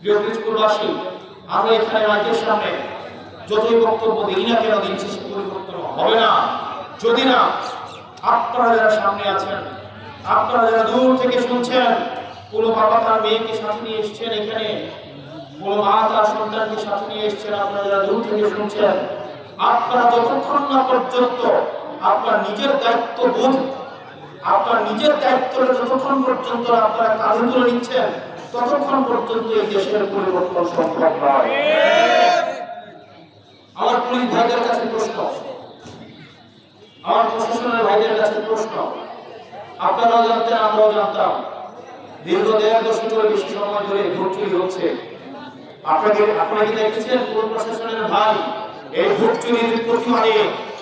প্রিয় পিরোজপুরবাসী, আমরা এখানে মাইকের সামনে যতই বক্তব্য দিই না কেন, দিন শেষে পরিবর্তন হবে না যদি না আপনারা যারা সামনে আছেন, আপনারা যারা দূর থেকে শুনছেন, কোনো বাবা তার মেয়েকে সাথে নিয়ে এসছেন এখানে, কোনো মা তার সন্তানকে সাথে নিয়ে এসছেন, আপনারা যারা দূর থেকে শুনছেন, আপনারা যতক্ষণ না পর্যন্ত আপনার নিজের দায়িত্ববোধ, আপনার নিজের দায়িত্বটা যতক্ষণ পর্যন্ত আপনারা কাঁধে তুলে নিচ্ছেন, ততক্ষণ পর্যন্ত এই দেশের পরিবর্তন সম্ভব নয়। আমার পুলিশ ভাইদের কাছে প্রশ্ন, আমার প্রশাসনের ভাইদের কাছে প্রশ্ন, আপনারাও জানতেন, আমরাও জানতাম, দীর্ঘ 1.5 দশকের বেশি সময় ধরে ভোট চুরি হচ্ছে। আপনারা কি দেখেছেন পুরো প্রশাসনের ভাই এই ভোট চুরির প্রতিবাদে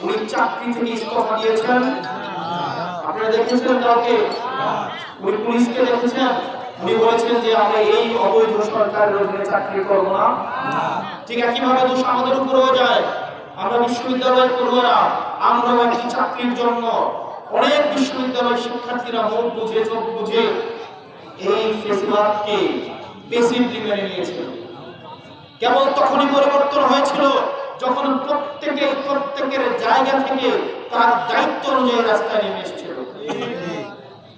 উনি চাকরি থেকে ইস্তফা দিয়েছেন? আপনারা দেখেছেন কাউকে? উনি পুলিশকে দেখেছেন? উনি বলেছেন যে আমরা এই অবৈধ সরকারের অধীনে চাকরি করব না। ঠিক একইভাবে দোষ আমাদের উপরেও যায়। আমরা বিশ্ববিদ্যালয়ের পড়ুয়ারা, আমরা একটি চাকরির জন্য অনেক বিশ্ববিদ্যালয়ের শিক্ষার্থীরা মুখ বুঝে চোখ বুঝে এই ফেসিবাদকে পেসিভলি মেনে নিয়েছিল। কেবল তখনই পরিবর্তন হয়েছিল যখন প্রত্যেকের জায়গা থেকে তার দায়িত্ব অনুযায়ী রাস্তায় নেমে এসেছিল।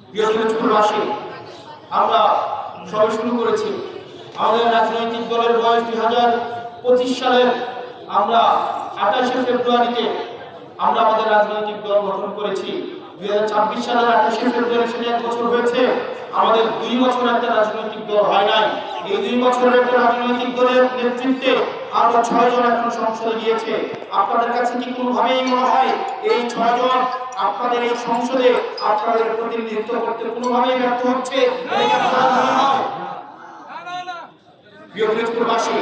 প্রিয় পিরোজপুরবাসী, আমরা সবে শুরু করেছি। আমাদের রাজনৈতিক দলের বয়স 2025 সালের আমরা 28শে ফেব্রুয়ারিতে আমরা আমাদের রাজনৈতিক দল গঠন করেছি। 2026 সালের 28শে ফেব্রুয়ারি সেটা 1 বছর হয়েছে। আমাদের 2 বছর একটা রাজনৈতিক দল হয় নাই। এই 2 বছরের একটা রাজনৈতিক দলের নেতৃত্বে আমরা 6 জন এখন সংসদে গিয়েছে। আপনাদের কাছে কি কোনোভাবেই মনে হয় এই 6 জন আপনাদের এই সংসদে আপনাদের প্রতিনিধিত্ব করতে কোনোভাবেই ব্যর্থ হচ্ছে? প্রিয় পিরোজপুরবাসী,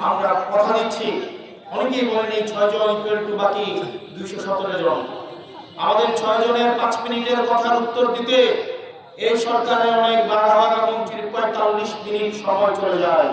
আমরা কথা দিচ্ছি, অনেকেই বলেন এই 6 জন ইকুয়াল টু বাকি 217 জন। আমাদের 6 জনের 5 মিনিটের কথার উত্তর দিতে এই সরকারের অনেক বাঘা মন্ত্রীর 45 মিনিট সময় চলে যায়।